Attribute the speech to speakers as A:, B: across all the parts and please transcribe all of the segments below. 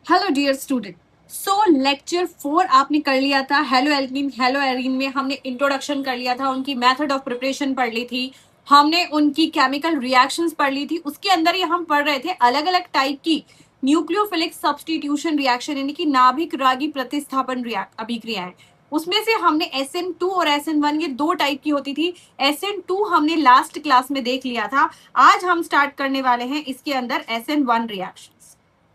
A: Hello dear student. So lecture 4 आपने कर लिया था। हेलो एल्किन हेलो एरीन में हमने इंट्रोडक्शन कर लिया था, उनकी मेथड ऑफ प्रिपरेशन पढ़ ली थी, हमने उनकी केमिकल रिएक्शंस पढ़ ली थी। उसके अंदर ही हम पढ़ रहे थे अलग अलग टाइप की न्यूक्लियोफिलिक सब्स्टिट्यूशन रिएक्शन यानी कि नाभिक रागी प्रतिस्थापन अभिक्रियाएं। उसमें से हमने SN2 और SN1 ये दो टाइप की होती थी। SN2 हमने लास्ट क्लास में देख लिया था। आज हम स्टार्ट करने वाले हैं इसके अंदर SN1 रिएक्शन।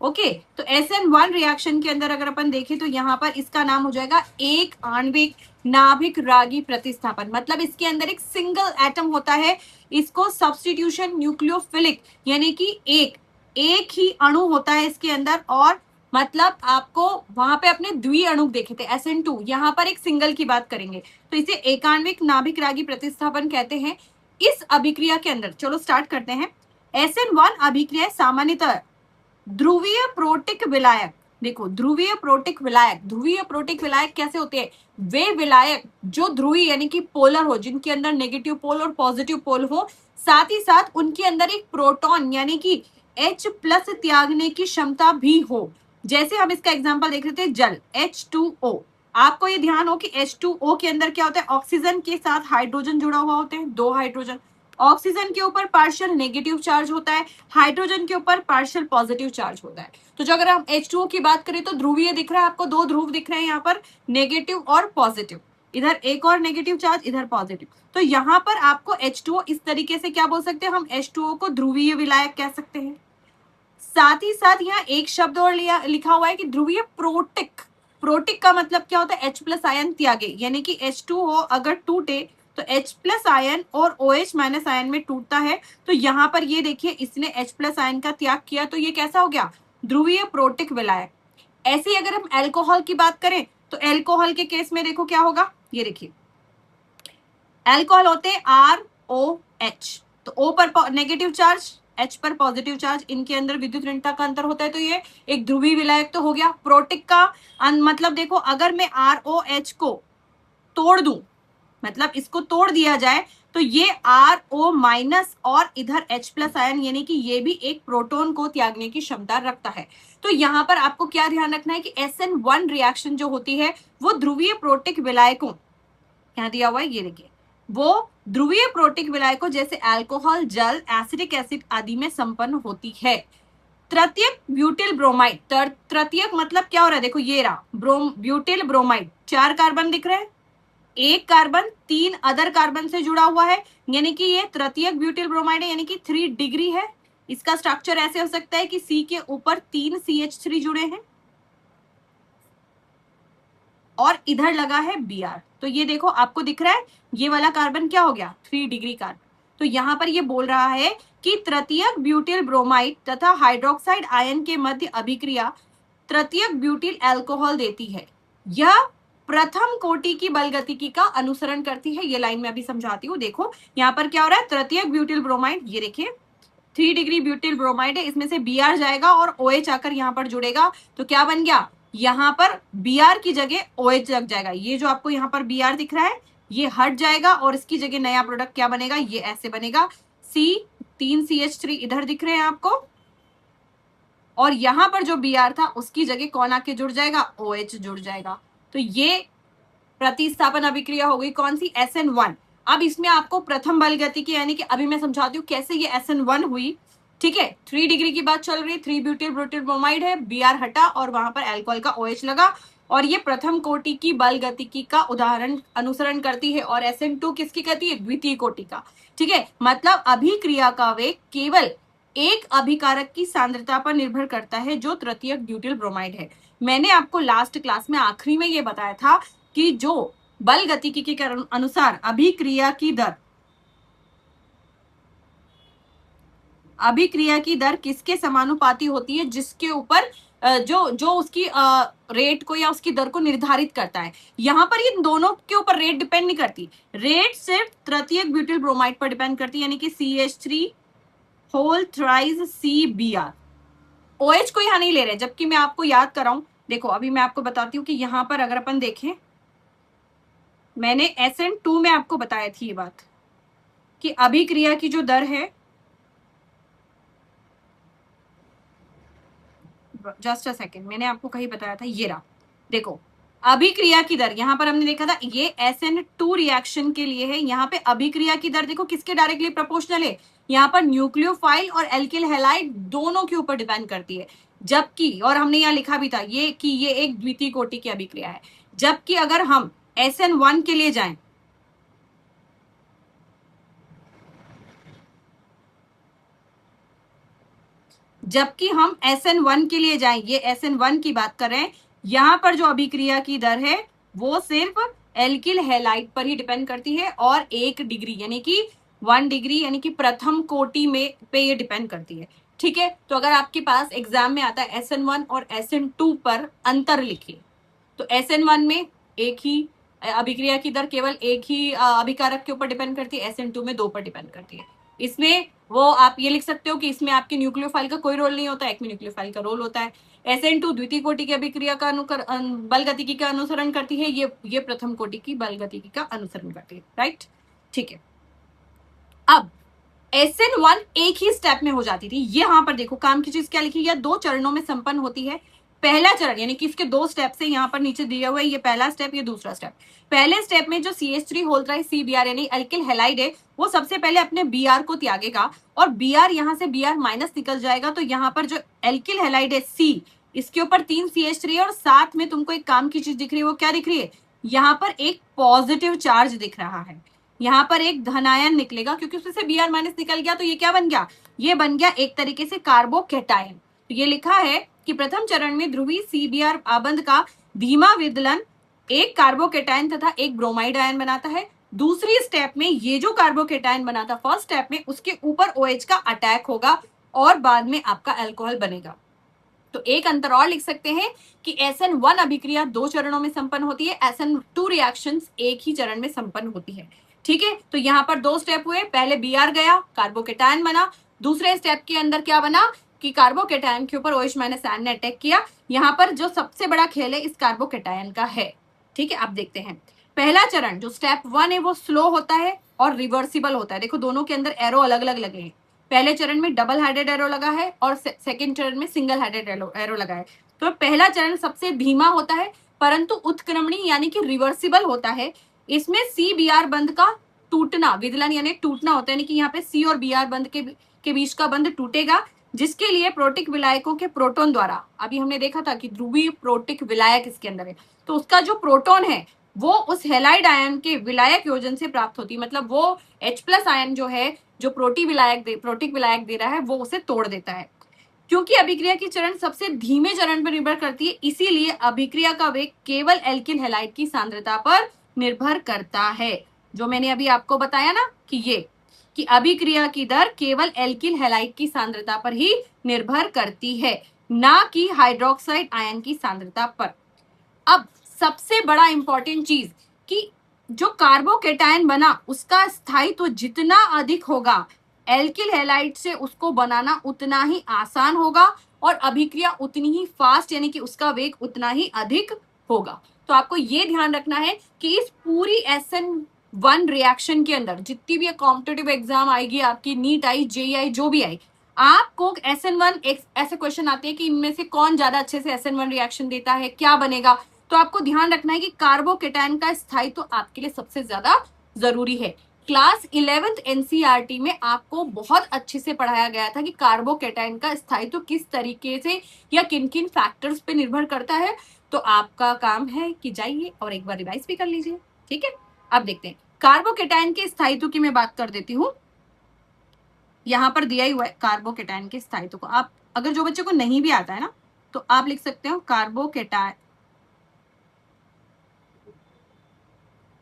A: ओके तो SN1 रिएक्शन के अंदर अगर अपन देखें तो यहाँ पर इसका नाम हो जाएगा एक आणविक नाभिक रागी प्रतिस्थापन। मतलब इसके अंदर एक सिंगल एटम होता है, इसको सब्स्टिट्यूशन न्यूक्लियोफिलिक यानी कि एक ही अणु होता है इसके अंदर। और मतलब आपको वहां पे अपने द्वि अणु देखे थे SN2, यहाँ पर एक सिंगल की बात करेंगे तो इसे एकाण्विक नाभिक रागी प्रतिस्थापन कहते हैं। इस अभिक्रिया के अंदर चलो स्टार्ट करते हैं। SN1 अभिक्रिया सामान्यतः ध्रुवीय प्रोटिक विलायक, देखो ध्रुवीय प्रोटिक विलायक कैसे होते हैं? वे विलायक जो ध्रुवीय यानी कि पोलर हो, जिनके अंदर नेगेटिव पोल और पॉजिटिव पोल हो, साथ ही साथ उनके अंदर एक प्रोटॉन यानी कि H प्लस त्यागने की क्षमता भी हो। जैसे हम इसका एग्जांपल देख रहे थे जल H2O। आपको ये ध्यान हो कि H2O के अंदर क्या होता है? ऑक्सीजन के साथ हाइड्रोजन जुड़ा हुआ होते हैं, दो हाइड्रोजन। ऑक्सीजन के ऊपर पार्शियल नेगेटिव चार्ज होता है, हाइड्रोजन के ऊपर पार्शियल पॉजिटिव चार्ज होता है। तो जो अगर हम H2O की बात करें तो ध्रुवीय दिख रहा है आपको, दो ध्रुव दिख रहे हैं यहाँ पर, नेगेटिव और पॉजिटिव। इधर एक और नेगेटिव चार्ज, इधर पॉजिटिव। तो यहाँ पर आपको H2O इस तरीके से क्या बोल सकते हैं? हम H2O को ध्रुवीय विलायक कह सकते हैं। साथ ही साथ यहाँ एक शब्द और लिखा हुआ है कि ध्रुवीय प्रोटिक। प्रोटिक का मतलब क्या होता है? H प्लस आयन त्यागे, यानी कि H2O अगर टूटे तो H प्लस आयन और OH माइनस आयन में टूटता है। तो यहाँ पर ये देखिए इसने H प्लस आयन का त्याग किया, तो ये कैसा हो गया? ध्रुवीय प्रोटिक विलायक। ऐसे ही अगर हम एल्कोहल की बात करें तो एल्कोहल के केस में देखो क्या होगा, ये देखिए एल्कोहल होते हैं ROH, तो O पर नेगेटिव चार्ज, H पर पॉजिटिव चार्ज, इनके अंदर विद्युत ऋणता का अंतर होता है। तो ये एक ध्रुवीय विलायक तो हो गया। प्रोटिक का मतलब देखो अगर मैं ROH को तोड़ दूं, मतलब इसको तोड़ दिया जाए तो ये RO माइनस और इधर H प्लस आयन यानी कि ये भी एक प्रोटॉन को त्यागने की क्षमता रखता है। तो यहाँ पर आपको क्या ध्यान रखना है कि SN1 रिएक्शन जो होती है वो ध्रुवीय प्रोटिक विलायकों, क्या दिया हुआ है ये देखिए, वो ध्रुवीय प्रोटिक विलायकों जैसे अल्कोहल, जल, एसिडिक एसिड आदि में संपन्न होती है। तृतीयक ब्यूटिल ब्रोमाइड, तृतीयक मतलब क्या हो रहा है? देखो ये रहा ब्यूटिल ब्रोमाइड, 4 कार्बन दिख रहे हैं, एक कार्बन 3 अदर कार्बन से जुड़ा हुआ है, यानी कि ये तृतीयक ब्यूटिल ब्रोमाइड है, यानी कि 3 डिग्री है। इसका स्ट्रक्चर ऐसे हो सकता है कि C के ऊपर 3 CH3 जुड़े हैं और इधर लगा है Br। तो ये देखो आपको दिख रहा है ये वाला कार्बन क्या हो गया? 3 डिग्री कार्बन। तो यहां पर ये बोल रहा है कि तृतीयक ब्यूटिल ब्रोमाइड तथा हाइड्रोक्साइड आयन के मध्य अभिक्रिया तृतीयक ब्यूटिल अल्कोहल देती है। यह प्रथम कोटि की बलगतिकी का अनुसरण करती है। ये लाइन में अभी समझाती हूँ। देखो यहाँ पर क्या हो रहा है? तृतीयक ब्यूटिल ब्रोमाइड, ये देखिए 3 डिग्री ब्यूटिल ब्रोमाइड है, इसमें से Br जाएगा और OH आकर यहाँ पर जुड़ेगा। तो क्या बन गया? यहाँ पर Br की जगह OH लग जाएगा। ये जो आपको यहाँ पर Br दिख रहा है ये हट जाएगा और इसकी जगह नया प्रोडक्ट क्या बनेगा? ये ऐसे बनेगा C, 3 CH3 इधर दिख रहे हैं आपको, और यहाँ पर जो Br था उसकी जगह कौन आके जुड़ जाएगा? OH जुड़ जाएगा। तो ये प्रतिस्थापन अभिक्रिया हो गई कौन सी? SN1। अब इसमें आपको प्रथम बल गति की, यानी कि अभी मैं समझाती हूँ कैसे ये SN1 हुई। ठीक है, 3 डिग्री की बात चल रही है, 3 ब्यूटिल ब्रोटिल ब्रोमाइड है, Br हटा और वहां पर अल्कोहल का OH लगा, और ये प्रथम कोटि की बल गतिकी का उदाहरण अनुसरण करती है। और SN2 किसकी कहती है? द्वितीय कोटि का। ठीक है, मतलब अभिक्रिया का वेग केवल एक अभिकारक की सांद्रता पर निर्भर करता है जो तृतीयक ब्यूटिल ब्रोमाइड है। मैंने आपको लास्ट क्लास में आखिरी में ये बताया था कि जो बल गतिकी के अनुसार अभिक्रिया की दर किसके समानुपाती होती है? जिसके ऊपर जो उसकी रेट को या उसकी दर को निर्धारित करता है। यहां पर इन दोनों के ऊपर रेट डिपेंड नहीं करती, रेट सिर्फ तृतीयक ब्यूटिल ब्रोमाइड पर डिपेंड करती है, यानी कि CH3 whole thrice CBr। OH को यहां नहीं ले रहे, जबकि मैं आपको याद कराऊं, देखो अभी मैं आपको बताती हूँ कि यहां पर अगर अपन देखें, मैंने SN2 में आपको बताया थी ये बात कि अभिक्रिया की जो दर है जस्ट अ सेकेंड, मैंने आपको कहीं बताया था, ये रहा, देखो अभिक्रिया की दर, यहाँ पर हमने देखा था ये SN2 रिएक्शन के लिए है, यहाँ पे अभिक्रिया की दर देखो किसके डायरेक्टली प्रोपोर्शनल है, यहाँ पर न्यूक्लियोफाइल और एल्किल हैलाइड दोनों के ऊपर डिपेंड करती है। जबकि, और हमने यहाँ लिखा भी था ये कि ये एक द्वितीय कोटि की अभिक्रिया है। जबकि अगर हम SN1 के लिए जाएं, जबकि हम SN1 के लिए जाएं, ये SN1 की बात कर रहे हैं, यहां पर जो अभिक्रिया की दर है वो सिर्फ एल्किल हैलाइड पर ही डिपेंड करती है और 1 डिग्री यानी कि 1 डिग्री यानी कि प्रथम कोटि में पे ये डिपेंड करती है। ठीक है, तो अगर आपके पास एग्जाम में आता है SN1 और SN2 पर अंतर लिखिए, तो SN1 में एक ही अभिक्रिया की दर केवल एक ही अभिकारक के ऊपर डिपेंड करती है, SN2 में 2 पर डिपेंड करती है। इसमें वो आप ये लिख सकते हो कि इसमें आपके न्यूक्लियोफाइल का कोई रोल नहीं होता, एक में न्यूक्लियोफाइल का रोल होता है। SN2 द्वितीय कोटि की अभिक्रिया का बल गतिकी का अनुसरण करती है, ये प्रथम कोटि की बल गतिकी का अनुसरण करती है, राइट। ठीक है, अब SN1 एक ही स्टेप में हो जाती थी, ये यहाँ पर देखो काम की चीज क्या लिखी है, 2 चरणों में संपन्न होती है। पहला चरण यानी कि इसके 2 स्टेप से यहाँ पर नीचे दिया हुआ है, ये पहला स्टेप, ये दूसरा स्टेप। पहले स्टेप में जो CH3 होता है CBr यानी एल्किल हैलाइड है, वो सबसे पहले अपने Br को त्यागेगा और Br यहाँ से Br माइनस निकल जाएगा, तो यहाँ पर जो एल्किल हैलाइड है C, इसके ऊपर 3 CH3 है और साथ में तुमको एक काम की चीज दिख रही है, वो क्या दिख रही है, यहाँ पर एक पॉजिटिव चार्ज दिख रहा है, यहाँ पर एक धनायन निकलेगा क्योंकि उसमें से Br माइनस निकल गया, तो ये क्या बन गया, ये बन गया एक तरीके से कार्बोकेटायन। तो ये लिखा है कि प्रथम चरण में ध्रुवीय CBr आबंध का धीमा विदलन एक कार्बोकेटायन तथा एक ब्रोमाइड आयन बनाता है। दूसरी स्टेप में ये जो कार्बोकेटायन बना था फर्स्ट स्टेप में, उसके ऊपर OH का अटैक होगा और बाद में आपका अल्कोहल बनेगा। तो एक अंतर और लिख सकते हैं कि SN1 अभिक्रिया 2 चरणों में संपन्न होती है, SN2 रिएक्शंस एक ही चरण में संपन्न होती है। ठीक है, तो यहाँ पर 2 स्टेप हुए, पहले Br गया, कार्बोकेटायन बना, दूसरे स्टेप के अंदर क्या बना कि कार्बोकेटायन के ऊपर OH माइनस आयन ने अटैक किया। यहाँ पर जो सबसे बड़ा खेल है इस कार्बोकेटायन का है। ठीक है, अब देखते हैं पहला चरण जो स्टेप 1 है वो स्लो होता है और रिवर्सिबल होता है। देखो दोनों के अंदर एरो अलग अलग लगे हैं, पहले चरण में डबल हेडेड एरो लगा है और सेकेंड चरण में सिंगल हेडेड एरो लगा है। तो पहला चरण सबसे धीमा होता है परंतु उत्क्रमणी यानी कि रिवर्सिबल होता है। इसमें CBr बंध का टूटना, विदलन यानी टूटना होता है, यानी कि यहाँ पे C और Br बंध के बीच का बंध टूटेगा, जिसके लिए प्रोटिक विलायकों के प्रोटोन द्वारा, अभी हमने देखा था कि ध्रुवीय प्रोटिक विलायक इसके अंदर है, तो उसका जो प्रोटोन है वो उस हैलाइड आयन के विलायक योजन से प्राप्त होती है, मतलब वो H+ आयन जो है जो प्रोटिक विलायक दे रहा है वो उसे तोड़ देता है। क्योंकि अभिक्रिया की चरण सबसे धीमे चरण पर निर्भर करती है, इसीलिए अभिक्रिया का वेग केवल एल्किल हैलाइड की सांद्रता पर निर्भर करता है। जो मैंने अभी आपको बताया ना कि ये कि अभिक्रिया की दर केवल एल्किल हैलाइड की सांद्रता पर ही निर्भर करती है, ना कि हाइड्रोक्साइड आयन की सांद्रता पर। अब सबसे बड़ा इंपॉर्टेंट चीज कि जो कार्बोकेटायन बना उसका स्थायित्व जितना अधिक होगा, एल्किल हैलाइड से उसको बनाना उतना ही आसान होगा और अभिक्रिया उतनी ही फास्ट यानी कि उसका वेग उतना ही अधिक होगा। तो आपको ये ध्यान रखना है कि इस पूरी SN1 रिएक्शन के अंदर जितनी भी कॉम्पिटिटिव एग्जाम आएगी, आपकी नीट आई, JEI जो भी आई, आपको SN1 ऐसे क्वेश्चन आते हैं कि इनमें से कौन ज्यादा अच्छे से SN1 रिएक्शन देता है, क्या बनेगा। तो आपको ध्यान रखना है कि कार्बोकेटायन का स्थायित्व आपके लिए सबसे ज्यादा जरूरी है। क्लास 11th NCERT में आपको बहुत अच्छे से पढ़ाया गया था कि कार्बोकेटायन का स्थायित्व किस तरीके से या किन किन फैक्टर्स पे निर्भर करता है। तो आपका काम है कि जाइए और एक बार रिवाइज भी कर लीजिए। ठीक है, अब देखते हैं कार्बोकेटायन के स्थायित्व की मैं बात कर देती हूँ। यहाँ पर दिया ही हुआ है कार्बोकेटायन के स्थायित्व को। आप अगर जो बच्चे को नहीं भी आता है ना तो आप लिख सकते हो कार्बोकेटायन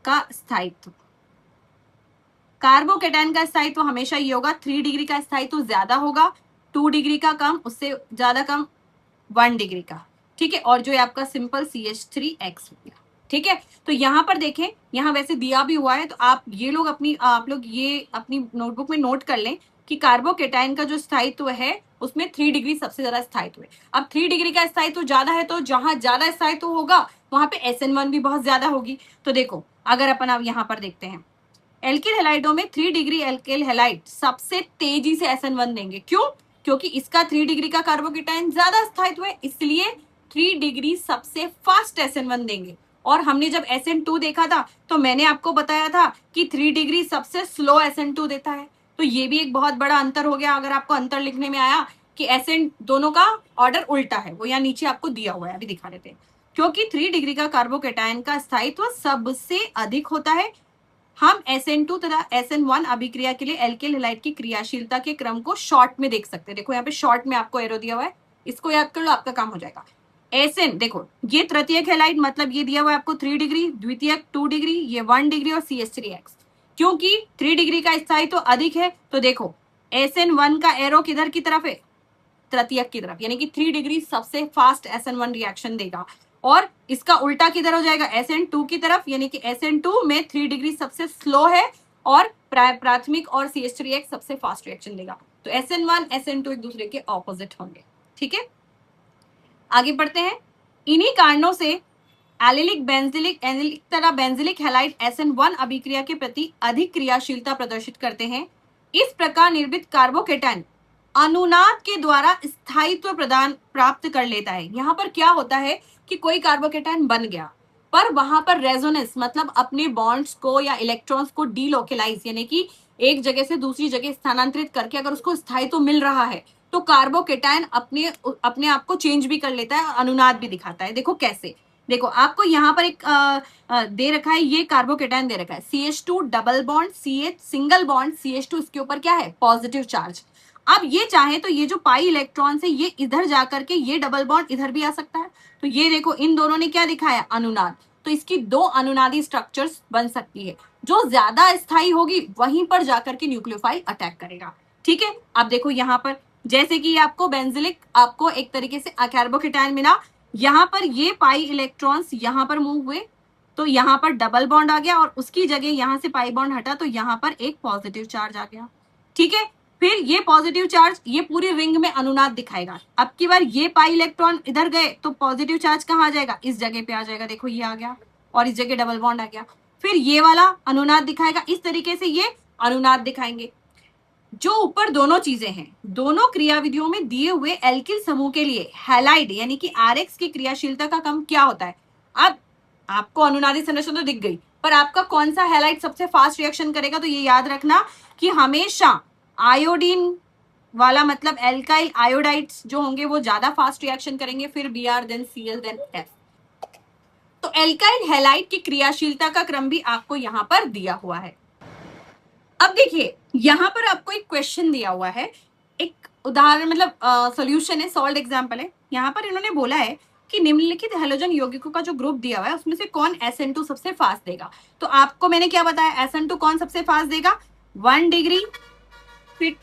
A: का स्थायित्व। कार्बोकेटायन का स्थायित्व हमेशा ये होगा, 3 डिग्री का स्थायित्व ज्यादा होगा, 2 डिग्री का कम, उससे ज्यादा कम 1 डिग्री का। ठीक है, और जो है आपका सिंपल CH3X हो गया। ठीक है, तो यहाँ पर देखें, यहाँ वैसे दिया भी हुआ है, तो आप लोग ये अपनी नोटबुक में नोट कर लें कि कार्बोकेटायन का जो स्थायित्व है उसमें 3 डिग्री सबसे ज्यादा स्थायित्व है। अब 3 डिग्री का स्थायित्व ज्यादा है तो जहां ज्यादा स्थायित्व होगा वहां पे SN1 भी बहुत ज्यादा होगी। तो देखो अगर अपन अब यहाँ पर देखते हैं, एल्किल हैलाइडों में 3 डिग्री एल्किल हैलाइड सबसे तेजी से SN1 देंगे। क्यों? क्योंकि इसका 3 डिग्री का कार्बोकेटायन ज्यादा स्थायित्व है, इसलिए 3 डिग्री सबसे फास्ट SN1 देंगे। और हमने जब SN2 देखा था तो मैंने आपको बताया था कि 3 डिग्री सबसे स्लो SN2 देता है। तो ये भी एक बहुत बड़ा अंतर हो गया। अगर आपको अंतर लिखने में आया कि SN दोनों का ऑर्डर उल्टा है, वो यहाँ नीचे आपको दिया हुआ है, अभी दिखा देते हैं। क्योंकि 3 डिग्री का कार्बोकेटायन का स्थायित्व सबसे अधिक होता है, हम SN2 तथा SN1 अभिक्रिया के लिए एल्किल हैलाइड की क्रियाशीलता के क्रम को शॉर्ट में देख सकते हैं। देखो यहाँ पे शॉर्ट में आपको एरो दिया हुआ है, इसको याद कर लो, आपका काम हो जाएगा। SN देखो, ये तृतीयक हैलाइड, मतलब ये दिया हुआ है आपको 3 डिग्री, द्वितीयक 2 डिग्री, ये 1 डिग्री और CH3X। क्योंकि 3 डिग्री का स्थायित्व तो अधिक है, तो देखो SN1 का एरो किधर की तरफ है, तृतीयक की तरफ, यानी कि 3 डिग्री सबसे फास्ट SN1 रिएक्शन देगा। और इसका उल्टा किधर हो जाएगा, SN2 की तरफ, यानी कि SN2 में 3 डिग्री सबसे स्लो है और प्राथमिक और CH3X सबसे फास्ट रिएक्शन देगा। तो SN1 SN2 एक दूसरे के ऑपोजिट होंगे। ठीक है, आगे बढ़ते हैं। इन्हीं कारणों से एलिलिक बेंजिलिक एनिलिक तथा बेंजिलिक हैलाइड SN1 अभिक्रिया के प्रति अधिक क्रियाशीलता प्रदर्शित करते हैं। इस प्रकार निर्मित कार्बोकेटायन अनुनाद के द्वारा स्थायित्व प्रदान प्राप्त कर लेता है। यहाँ पर क्या होता है कि कोई कार्बोकेटायन बन गया, पर वहां पर रेजोनेंस मतलब अपने बॉन्ड्स को या इलेक्ट्रॉन्स को डीलोकेलाइज यानी कि एक जगह से दूसरी जगह स्थानांतरित करके अगर उसको स्थायित्व मिल रहा है तो कार्बोकेटायन अपने आप को चेंज भी कर लेता है, अनुनाद भी दिखाता है। देखो कैसे, देखो आपको यहाँ पर एक दे रखा है, ये कार्बोकेटायन दे रखा है CH2 double bond CH single bond CH2, इसके ऊपर क्या है, पॉजिटिव चार्ज। अब ये चाहे तो ये जो पाई इलेक्ट्रॉन है ये इधर जाकर के ये डबल बॉन्ड इधर भी आ सकता है। तो ये देखो इन दोनों ने क्या दिखाया, अनुनाद। तो इसकी 2 अनुनादी स्ट्रक्चर्स बन सकती है। जो ज्यादा स्थायी होगी वहीं पर जाकर के न्यूक्लियोफाइल अटैक करेगा। ठीक है, अब देखो यहाँ पर जैसे कि आपको बेंजिलिक, आपको एक तरीके से कार्बोकेटायन मिला, यहाँ पर ये पाई इलेक्ट्रॉन्स यहाँ पर मूव हुए तो यहाँ पर डबल बॉन्ड आ गया और उसकी जगह यहाँ से पाई बॉन्ड हटा तो यहाँ पर एक पॉजिटिव चार्ज आ गया। ठीक है, फिर ये पॉजिटिव चार्ज ये पूरी रिंग में अनुनाद दिखाएगा। अब की बार ये पाई इलेक्ट्रॉन इधर गए तो पॉजिटिव चार्ज कहाँ आ जाएगा, इस जगह पे आ जाएगा। देखो ये आ गया और इस जगह डबल बॉन्ड आ गया। फिर ये वाला अनुनाद दिखाएगा, इस तरीके से ये अनुनाद दिखाएंगे। जो ऊपर दोनों चीजें हैं, दोनों क्रियाविधियों में दिए हुए एल्किल समूह के लिए हैलाइड यानी कि RX की क्रियाशीलता का क्रम क्या होता है। अब आपको अनुनादी संरचना तो दिख गई, पर आपका कौन सा हैलाइड सबसे फास्ट रिएक्शन करेगा, तो ये याद रखना कि हमेशा आयोडीन वाला मतलब एल्काइल आयोडाइड्स जो होंगे वो ज्यादा फास्ट रिएक्शन करेंगे, फिर Br then Cl then F। तो एल्काइल हैलाइड की क्रियाशीलता का क्रम भी आपको यहाँ पर दिया हुआ है। अब देखिए यहाँ पर आपको एक क्वेश्चन दिया हुआ है, एक उदाहरण मतलब सॉल्यूशन है, सॉल्व्ड एग्जांपल है। यहाँ पर इन्होंने बोला है कि निम्नलिखित हैलोजन यौगिकों का जो ग्रुप दिया हुआ है उसमें से कौन SN2 सबसे फास्ट देगा। तो आपको मैंने क्या बताया, SN2 कौन सबसे फास्ट देगा, 1 डिग्री, फिर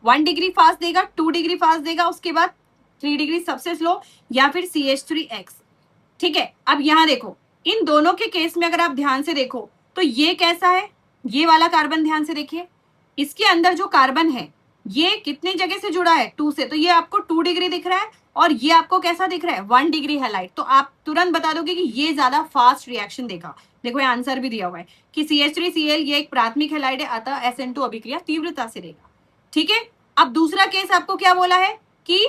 A: 1 डिग्री फास्ट देगा, 2 डिग्री फास्ट देगा, उसके बाद 3 डिग्री सबसे स्लो, या फिर CH3X। ठीक है, अब यहाँ देखो इन दोनों के केस में अगर आप ध्यान से देखो तो ये कैसा है, ये वाला कार्बन ध्यान से देखिए, इसके अंदर जो कार्बन है ये कितनी जगह से जुड़ा है, 2 से, तो ये आपको 2 डिग्री दिख रहा है और ये आपको कैसा दिख रहा है, 1 डिग्री हैलाइड। तो आप तुरंत बता दोगे कि ये ज्यादा फास्ट रिएक्शन देगा। देखो ये आंसर भी दिया हुआ है कि CH3Cl ये एक प्राथमिक हैलाइड है, अतः SN2 अभिक्रिया तीव्रता से देगा। ठीक है, अब दूसरा केस आपको क्या बोला है कि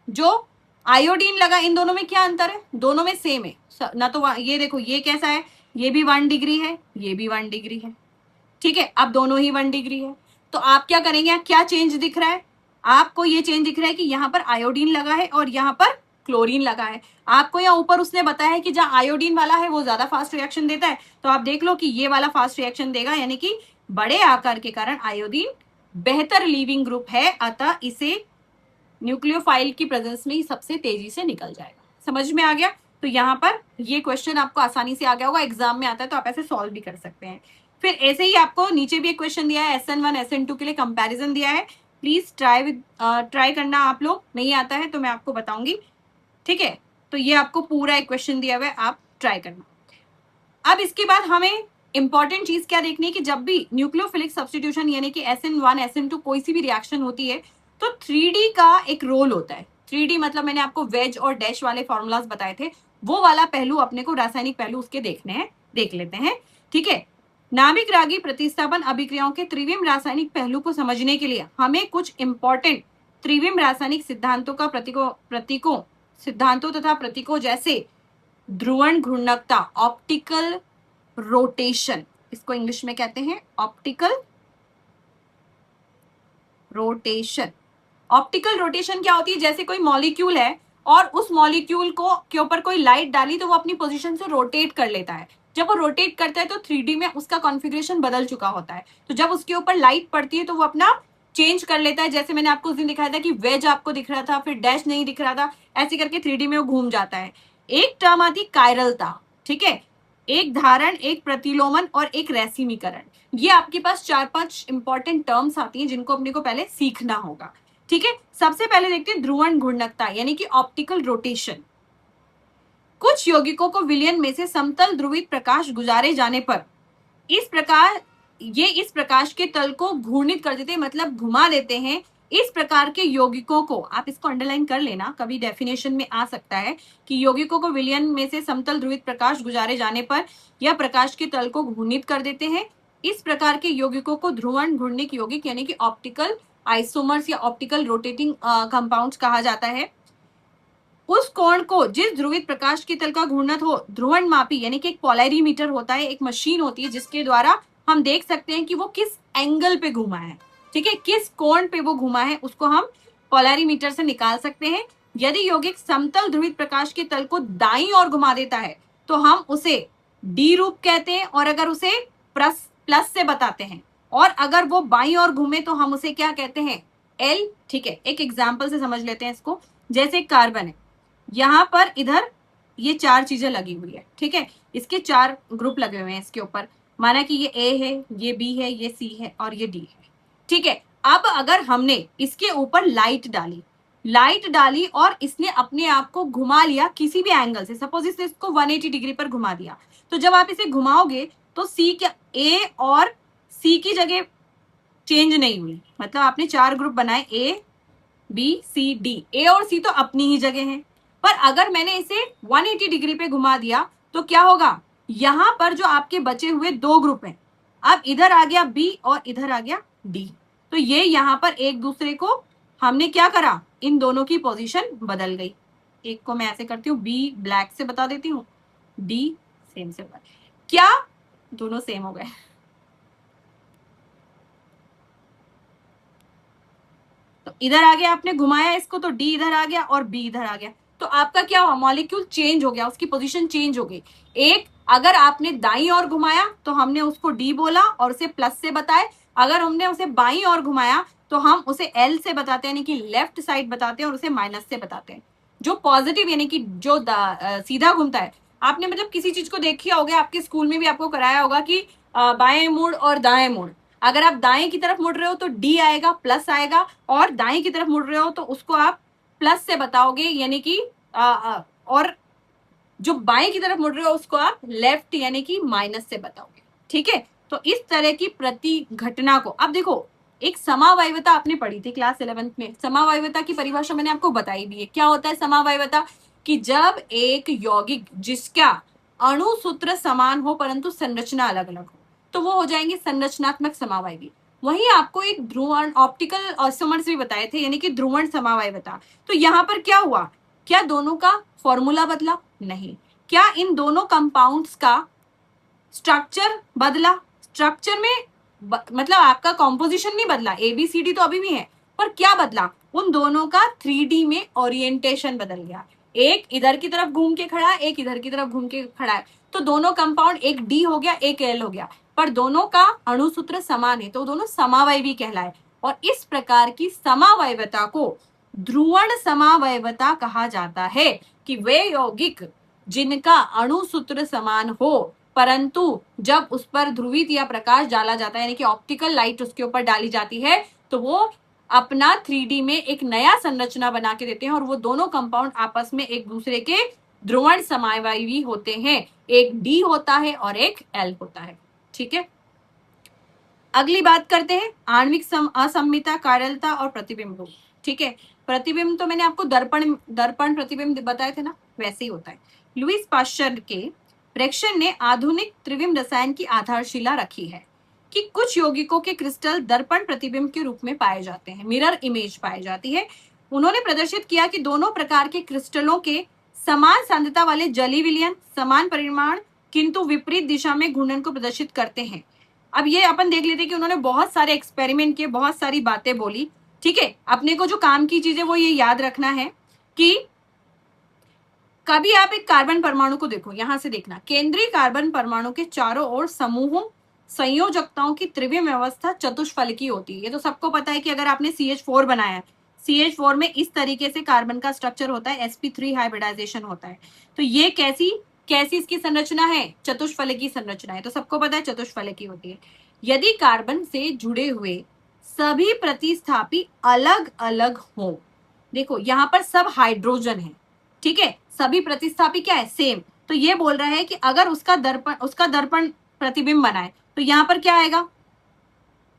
A: जो आयोडीन लगा, इन दोनों में क्या अंतर है, दोनों में सेम है ना। तो ये देखो ये कैसा है, ये भी 1 डिग्री है, ये भी 1 डिग्री है। ठीक है, अब दोनों ही 1 डिग्री है। तो आप क्या करेंगे, क्या चेंज दिख रहा है आपको, ये चेंज दिख रहा है कि यहाँ पर आयोडीन लगा है और यहाँ पर क्लोरीन लगा है। आपको यहाँ ऊपर उसने बताया है कि जहाँ आयोडीन वाला है वो ज्यादा फास्ट रिएक्शन देता है, तो आप देख लो कि ये वाला फास्ट रिएक्शन देगा, यानी कि बड़े आकार के कारण आयोडीन बेहतर लीविंग ग्रुप है, अतः इसे न्यूक्लियोफाइल की प्रेजेंस में ही सबसे तेजी से निकल जाएगा। समझ में आ गया। तो यहाँ पर ये क्वेश्चन आपको आसानी से आ गया होगा, एग्जाम में आता है तो आप ऐसे सॉल्व भी कर सकते हैं। फिर ऐसे ही आपको नीचे भी एक क्वेश्चन दिया है, SN1 SN2 के लिए कंपैरिजन दिया है। प्लीज ट्राई करना, आप लोग नहीं आता है तो मैं आपको बताऊंगी। ठीक है, तो ये आपको पूरा एक क्वेश्चन दिया हुआ है, आप ट्राई करना। अब इसके बाद हमें इंपॉर्टेंट चीज क्या देखनी है कि जब भी न्यूक्लियोफिलिक सब्स्टिट्यूशन यानी कि SN1 SN2 कोई सी भी रिएक्शन होती है तो 3D का एक रोल होता है। 3D मतलब मैंने आपको वेज और डैश वाले फॉर्मूलाज बताए थे, वो वाला पहलू अपने को, रासायनिक पहलू उसके देखने हैं, देख लेते हैं। ठीक है, नाभिक रागी प्रतिस्थापन अभिक्रियाओं के त्रिविम रासायनिक पहलू को समझने के लिए हमें कुछ इंपॉर्टेंट त्रिविम रासायनिक सिद्धांतों का प्रतीकों सिद्धांतों तथा प्रतीकों जैसे ध्रुवण घूर्णकता, ऑप्टिकल रोटेशन, इसको इंग्लिश में कहते हैं ऑप्टिकल रोटेशन। ऑप्टिकल रोटेशन क्या होती है? जैसे कोई मॉलिक्यूल है और उस मॉलिक्यूल को के ऊपर कोई लाइट डाली तो वो अपनी पोजीशन से रोटेट कर लेता है। जब वो रोटेट करता है तो 3D में उसका कॉन्फ़िगरेशन बदल चुका होता है, तो जब उसके ऊपर लाइट पड़ती है तो वो अपना चेंज कर लेता है। जैसे मैंने आपको उस दिन दिखाया था कि वेज आपको दिख रहा था, फिर डैश नहीं दिख रहा था, ऐसे करके 3D में वो घूम जाता है। एक टर्म आती कायरलता, ठीक है, एक धारण, एक प्रतिलोमन और एक रेसिमीकरण। ये आपके पास 4-5 इंपॉर्टेंट टर्म्स आती हैं जिनको अपने को पहले सीखना होगा, ठीक है। सबसे पहले देखते हैं ध्रुवण घूर्णकता यानी कि ऑप्टिकल रोटेशन। कुछ यौगिकों को विलयन में से समतल ध्रुवित प्रकाश गुजारे जाने पर इस प्रकाश के तल को घूर्णित कर देते हैं, मतलब घुमा देते हैं। इस प्रकार के यौगिकों को, आप इसको अंडरलाइन कर लेना, कभी डेफिनेशन में आ सकता है कि यौगिकों को विलयन में से समतल ध्रुवित प्रकाश गुजारे जाने पर यह प्रकाश के तल को घूर्णित कर देते हैं। इस प्रकार के यौगिकों को ध्रुवण घूर्णित यौगिक यानी कि ऑप्टिकल आइसोमर्स या ऑप्टिकल रोटेटिंग कंपाउंड्स कहा जाता है। उस कोण को जिस ध्रुवित प्रकाश के तल का घूर्णन हो, ध्रुवण मापी यानी कि एक पोलैरीमीटर होता है, एक मशीन होती है जिसके द्वारा हम देख सकते हैं कि वो किस एंगल पे घुमा है, ठीक है, किस कोण पे वो घुमा है, उसको हम पोलैरीमीटर से निकाल सकते हैं। यदि यौगिक समतल ध्रुवित प्रकाश के तल को दाईं ओर घुमा देता है तो हम उसे डी रूप कहते हैं, और अगर उसे प्लस से बताते हैं, और अगर वो बाईं ओर घूमे तो हम उसे क्या कहते हैं? एल, ठीक है। एक एग्जाम्पल से समझ लेते हैं इसको। जैसे कार्बन है, यहां पर इधर ये 4 चीजें लगी हुई है, ठीक है, इसके 4 ग्रुप लगे हुए हैं इसके ऊपर, माना कि ये ए है, ये बी है, ये सी है और ये डी है, ठीक है। अब अगर हमने इसके ऊपर लाइट डाली और इसने अपने आप को घुमा लिया किसी भी एंगल से, सपोज इसको 180 डिग्री पर घुमा दिया, तो जब आप इसे घुमाओगे तो सी क्या, ए और सी की जगह चेंज नहीं हुई, मतलब आपने 4 ग्रुप बनाए, ए बी सी डी, ए और सी तो अपनी ही जगह है। पर अगर मैंने इसे 180 डिग्री पे घुमा दिया तो क्या होगा? यहां पर जो आपके बचे हुए 2 ग्रुप हैं, अब इधर आ गया बी और इधर आ गया डी, तो ये यहां पर एक दूसरे को हमने क्या करा, इन दोनों की पोजीशन बदल गई। एक को मैं ऐसे करती हूँ, बी ब्लैक से बता देती हूँ, डी सेम से बता, क्या दोनों सेम हो गए? तो इधर आ गया, आपने घुमाया इसको तो डी इधर आ गया और बी इधर आ गया, तो आपका क्या हुआ? मॉलिक्यूल चेंज हो गया, उसकी पोजीशन चेंज हो गई। एक, अगर आपने दाईं ओर घुमाया तो हमने उसको डी बोला और उसे प्लस से बताए, अगर हमने उसे बाईं ओर घुमाया तो हम उसे एल से बताते हैं, यानी कि लेफ्ट साइड बताते हैं, और उसे माइनस से बताते हैं। जो पॉजिटिव यानी कि जो सीधा घूमता है, आपने मतलब किसी चीज को देखा होगा, आपके स्कूल में भी आपको कराया होगा कि बाएं मुड़ और दाएं मुड़, अगर आप दाएं की तरफ मुड़ रहे हो तो डी आएगा, प्लस आएगा, और दाएं की तरफ मुड़ रहे हो तो उसको आप प्लस से बताओगे, यानी कि और जो बाएं की तरफ मुड़ रहे हो उसको आप लेफ्ट यानी कि माइनस से बताओगे, ठीक है। तो इस तरह की प्रति घटना को, अब देखो, एक समावयवता आपने पढ़ी थी क्लास 11th में, समावयवता की परिभाषा मैंने आपको बताई भी है। क्या होता है समावयवता? कि जब एक यौगिक जिसका अणु सूत्र समान हो परंतु संरचना अलग अलग हो, तो वो हो जाएंगे संरचनात्मक समावयवी। वहीं आपको एक ध्रुवण ऑप्टिकल आइसोमर्स भी बताए थे, यानी कि ध्रुवण समावयवता। तो यहाँ पर क्या हुआ? क्या दोनों का फॉर्मूला बदला? नहीं। क्या इन दोनों कंपाउंड्स का स्ट्रक्चर बदला? स्ट्रक्चर में मतलब आपका कॉम्पोजिशन नहीं बदला, ABCD तो अभी भी है, पर क्या बदला? उन दोनों का 3D में ओरिएंटेशन बदल गया। एक इधर की तरफ घूम के खड़ा है, एक इधर की तरफ घूम के खड़ा है, तो दोनों कंपाउंड, एक डी हो गया, एक एल हो गया, पर दोनों का अणुसूत्र समान है, तो दोनों समावयवी कहलाए। और इस प्रकार की समावयवता को ध्रुवण समावयवता कहा जाता है, कि वे यौगिक जिनका अणुसूत्र समान हो, परंतु जब उस पर ध्रुवित या प्रकाश डाला जाता है, यानी कि ऑप्टिकल लाइट उसके ऊपर डाली जाती है, तो वो अपना 3D में एक नया संरचना बना के देते हैं, और वो दोनों कंपाउंड आपस में एक दूसरे के ध्रुवण समावयवी होते हैं। एक डी होता है और एक एल होता है, ठीक है। अगली बात करते हैं आणविक असम्मिता, कायरलता और प्रतिबिंब, ठीक है। प्रतिबिंब तो मैंने आपको दर्पण प्रतिबिंब बताए थे ना, वैसे ही होता है। लुईस पाश्चर के प्रेक्षण ने आधुनिक त्रिविम रसायन की आधारशिला रखी है कि कुछ यौगिकों के क्रिस्टल दर्पण प्रतिबिंब के रूप में पाए जाते हैं, मिरर इमेज पाई जाती है। उन्होंने प्रदर्शित किया कि दोनों प्रकार के क्रिस्टलों के समान सांद्रता वाले जली विलयन समान परिमाण किंतु विपरीत दिशा में घूर्णन को प्रदर्शित करते हैं। अब ये अपन देख लेते हैं कि उन्होंने बहुत सारे एक्सपेरिमेंट किए, बहुत सारी बातें बोली। ठीक है, अपने को जो काम की चीजें वो ये याद रखना है कि कभी आप एक कार्बन परमाणु को देखो, यहां से देखना, केंद्रीय कार्बन परमाणु के चारों ओर समूहों संयोजकताओं की त्रिविम व्यवस्था चतुष्फलकी होती है। ये तो सबको पता है कि अगर आपने CH4 बनाया है, CH4 में इस तरीके से कार्बन का स्ट्रक्चर होता है, sp3 हाइब्रिडाइजेशन होता है। तो ये कैसी कैसी इसकी संरचना है, चतुष्फलकी संरचना है। तो सबको पता है चतुष्फलकी होती है। यदि कार्बन से जुड़े हुए सभी प्रतिस्थापी अलग अलग हो, देखो यहां पर सब हाइड्रोजन है, ठीक है, सभी प्रतिस्थापी क्या है, सेम। तो ये बोल रहा है कि अगर उसका दर्पण प्रतिबिंब बनाए तो यहां पर क्या आएगा,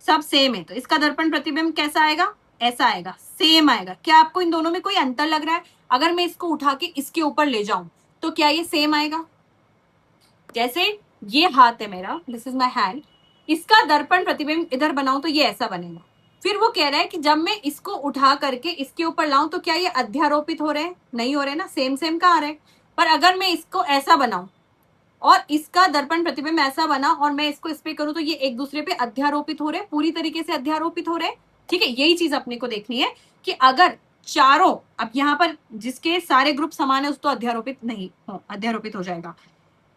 A: सब सेम है। तो इसका दर्पण प्रतिबिंब कैसा आएगा, ऐसा आएगा, सेम आएगा। क्या आपको इन दोनों में कोई अंतर लग रहा है? अगर मैं इसको उठा के इसके ऊपर ले जाऊं तो क्या ये सेम आएगा? जैसे ये हाथ है मेरा, दिस इज माई हैंड, इसका दर्पण प्रतिबिंब इधर बनाऊं तो ये ऐसा बनेगा। फिर वो कह रहा है कि जब मैं इसको उठा करके इसके ऊपर लाऊं तो क्या ये अध्यारोपित हो रहे हैं? नहीं हो रहे ना, सेम सेम का आ रहे हैं। पर अगर मैं इसको ऐसा बनाऊं और इसका दर्पण प्रतिबिंब ऐसा बना और मैं इसको इस पे करूं तो ये एक दूसरे पे अध्यारोपित हो रहे हैं, पूरी तरीके से अध्यारोपित हो रहे हैं। ठीक है, यही चीज अपने को देखनी है कि अगर चारों, अब यहाँ पर जिसके सारे ग्रुप समान है उसको अध्यारोपित नहीं हो, अध्यारोपित हो जाएगा।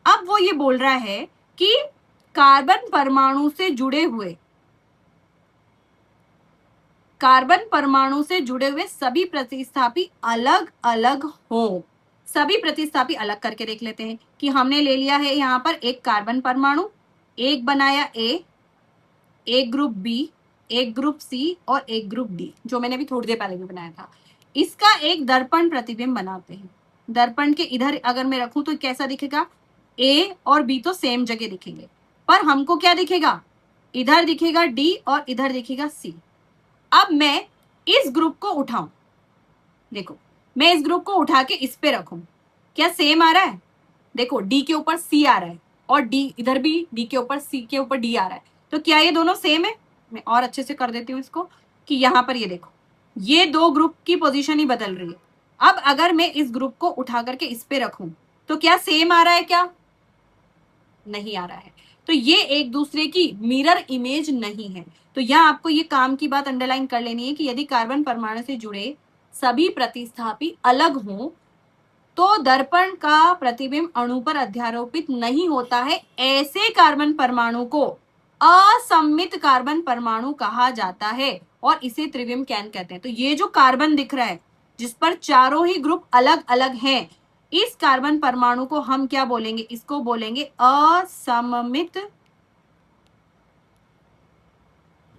A: अब वो ये बोल रहा है कि कार्बन परमाणु से जुड़े हुए सभी प्रतिस्थापी अलग अलग हो। सभी प्रतिस्थापी अलग करके देख लेते हैं कि हमने ले लिया है यहाँ पर एक कार्बन परमाणु, एक बनाया ए, एक ग्रुप बी, एक ग्रुप सी और एक ग्रुप डी, जो मैंने अभी थोड़ी देर पहले भी बनाया था। इसका एक दर्पण प्रतिबिंब बनाते हैं। दर्पण के इधर अगर मैं रखूं तो कैसा दिखेगा, ए और बी तो सेम जगह दिखेंगे, पर हमको क्या दिखेगा, इधर दिखेगा डी और इधर दिखेगा सी। अब मैं इस ग्रुप को उठाऊं, देखो मैं इस ग्रुप को उठा के इस पे रखूं, क्या सेम आ रहा है? देखो डी के ऊपर सी आ रहा है और डी इधर भी डी के ऊपर सी के ऊपर डी आ रहा है। तो क्या ये दोनों सेम है? मैं और अच्छे से कर देती हूँ इसको कि यहाँ पर ये देखो, ये दो ग्रुप की पोजीशन ही बदल रही है। अब अगर मैं इस ग्रुप को उठा करके इस पे रखूं तो क्या सेम आ रहा है? क्या नहीं आ रहा है। तो ये एक दूसरे की मिरर इमेज नहीं है। तो यहाँ आपको ये काम की बात अंडरलाइन कर लेनी है कि यदि कार्बन परमाणु से जुड़े सभी प्रतिस्थापी अलग हों तो दर्पण का प्रतिबिंब अणु पर अध्यारोपित नहीं होता है। ऐसे कार्बन परमाणु को असममित कार्बन परमाणु कहा जाता है और इसे त्रिविम कैन कहते हैं। तो ये जो कार्बन दिख रहा है जिस पर चारों ही ग्रुप अलग अलग हैं, इस कार्बन परमाणु को हम क्या बोलेंगे, इसको बोलेंगे असममित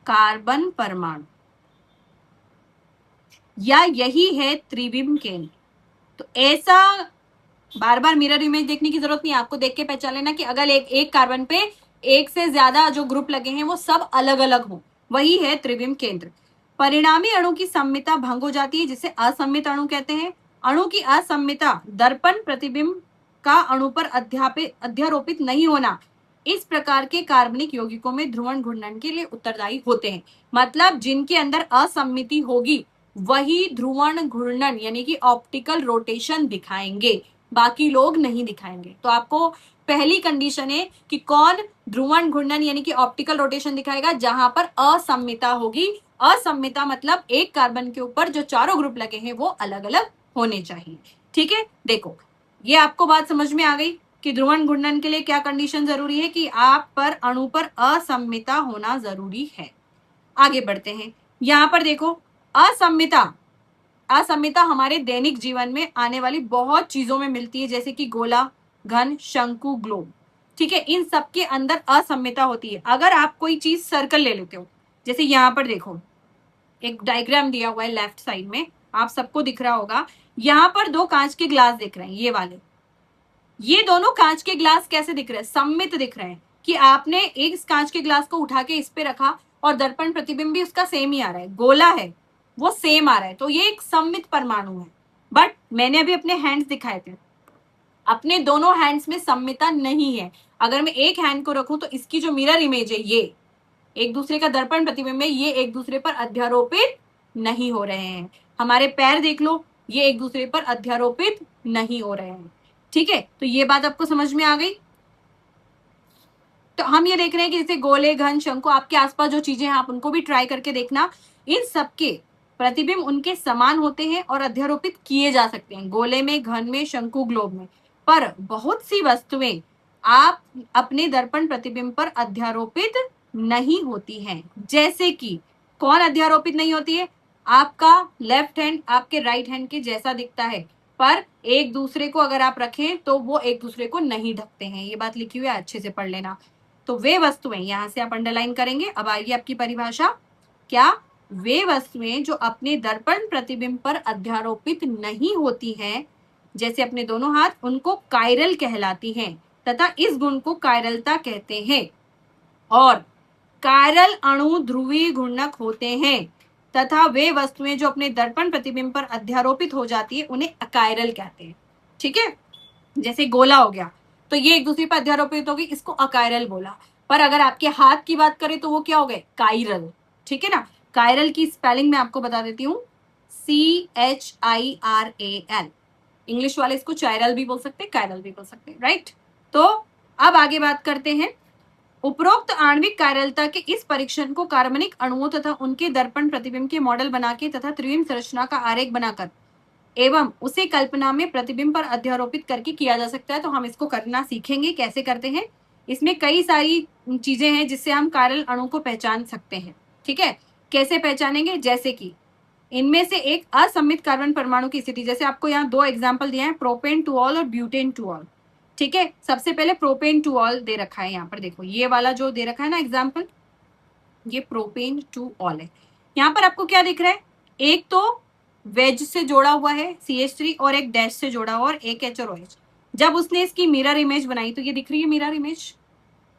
A: कार्बन परमाणु, या यही है त्रिविम केंद्र। तो ऐसा बार बार मिरर इमेज देखने की जरूरत नहीं, आपको देख के पहचान लेना कि अगर एक कार्बन पे एक से ज्यादा जो ग्रुप लगे हैं वो सब अलग अलग हो, वही है त्रिविम केंद्र। परिणामी अणु की सम्मिता भंग हो जाती है जिसे असम्मित अणु कहते हैं। अणु की असम्मिता दर्पण प्रतिबिंब का अणु पर अध्यारोपित नहीं होना इस प्रकार के कार्बनिक यौगिकों में ध्रुवण घूर्णन के लिए उत्तरदायी होते हैं। मतलब जिनके अंदर असम्मिति होगी वही ध्रुवण घूर्णन यानी कि ऑप्टिकल रोटेशन दिखाएंगे, बाकी लोग नहीं दिखाएंगे। तो आपको पहली कंडीशन है कि कौन ध्रुवण घूर्णन यानी कि ऑप्टिकल रोटेशन दिखाएगा, जहां पर असम्मिता होगी। असम्मिता मतलब एक कार्बन के ऊपर जो चारों ग्रुप लगे हैं वो अलग अलग होने चाहिए। ठीक है, देखो ये आपको बात समझ में आ गई कि ध्रुवण घूर्णन के लिए क्या कंडीशन जरूरी है, कि आप पर अणु पर असम्मिता होना जरूरी है। आगे बढ़ते हैं, यहां पर देखो असम्मिता हमारे दैनिक जीवन में आने वाली बहुत चीजों में मिलती है, जैसे कि गोला, घन, शंकु, ग्लोब। ठीक है, इन सब के अंदर असम्मिता होती है। अगर आप कोई चीज सर्कल ले लेते हो, जैसे यहां पर देखो एक डायग्राम दिया हुआ है लेफ्ट साइड में, आप सबको दिख रहा होगा, यहां पर दो कांच के ग्लास दिख रहे हैं, ये वाले, ये दोनों कांच के ग्लास कैसे दिख रहे हैं, सम्मित दिख रहे हैं। कि आपने एक कांच के ग्लास को उठा के इस पे रखा और दर्पण प्रतिबिंब भी उसका सेम ही आ रहा है, गोला है वो सेम आ रहा है, तो ये एक सम्मित परमाणु है। बट मैंने अभी अपने हैंड्स दिखाए थे, अपने दोनों हैंड्स में सममिता नहीं है। अगर मैं एक हैंड को रखूं तो इसकी जो मिरर इमेज है, ये एक दूसरे का दर्पण प्रतिबिंब है, ये एक दूसरे पर अध्यारोपित नहीं हो रहे हैं। हमारे पैर देख लो, ये एक दूसरे पर अध्यारोपित नहीं हो रहे हैं। ठीक है, तो ये बात आपको समझ में आ गई। तो हम ये देख रहे हैं कि जैसे गोले, घन, शंकु, आपके आसपास जो चीजें हैं आप उनको भी ट्राई करके देखना। इन सबके प्रतिबिंब उनके समान होते हैं और अध्यारोपित किए जा सकते हैं, गोले में, घन में, शंकु, ग्लोब में। पर बहुत सी वस्तुएं आप अपने दर्पण प्रतिबिंब पर अध्यारोपित नहीं होती हैं। जैसे कि कौन अध्यारोपित नहीं होती है? आपका लेफ्ट हैंड आपके राइट हैंड के जैसा दिखता है, पर एक दूसरे को अगर आप रखें तो वो एक दूसरे को नहीं ढकते हैं। ये बात लिखी हुई है, अच्छे से पढ़ लेना। तो वे वस्तुएं, यहां से आप अंडरलाइन करेंगे। अब आइए आपकी परिभाषा। क्या? वे वस्तुएं जो अपने दर्पण प्रतिबिंब पर अध्यारोपित नहीं होती हैं, जैसे अपने दोनों हाथ, उनको कायरल कहलाती हैं तथा इस गुण को कायरलता कहते हैं। और कायरल अणु ध्रुवीय घूर्णक होते हैं तथा वे वस्तुएं जो अपने दर्पण प्रतिबिंब पर अध्यारोपित हो जाती है उन्हें अकायरल कहते हैं। ठीक है, जैसे गोला हो गया तो ये एक दूसरे पर अध्यारोपित होगी, इसको अकायरल बोला। पर अगर आपके हाथ की बात करें तो वो क्या हो गए? कायरल। ठीक है ना। कायरल की स्पेलिंग मैं आपको बता देती हूँ, CHIRAL। इंग्लिश वाले इसको चायरल भी बोल सकते हैं, कायरल भी बोल सकते हैं, राइट। तो अब आगे बात करते हैं। उपरोक्त आणविक कायरलता के इस परीक्षण को कार्बनिक अणुओं तथा उनके दर्पण प्रतिबिंब के मॉडल बना के तथा त्रिविम संरचना का आरेख बनाकर एवं उसे कल्पना में प्रतिबिंब पर अध्यारोपित करके किया जा सकता है। तो हम इसको करना सीखेंगे, कैसे करते हैं। इसमें कई सारी चीजें हैं जिससे हम कायरल अणु को पहचान सकते हैं। ठीक है, कैसे पहचानेंगे? जैसे कि इनमें से एक असममित कार्बन परमाणु की स्थिति, जैसे आपको यहाँ दो एग्जाम्पल दिए हैं, प्रोपेन टू ऑल और ब्यूटेन टू ऑल। ठीक है, सबसे पहले प्रोपेन टू ऑल दे रखा है यहाँ पर, देखो ये वाला जो दे रखा है ना एग्जाम्पल, ये प्रोपेन टू ऑल है। यहाँ पर आपको क्या दिख रहा है? एक तो वेज से जोड़ा हुआ है CH3 और एक डैश से जोड़ा हुआ और एक H और OH। जब उसने इसकी मिरर इमेज बनाई तो ये दिख रही है मिरर इमेज।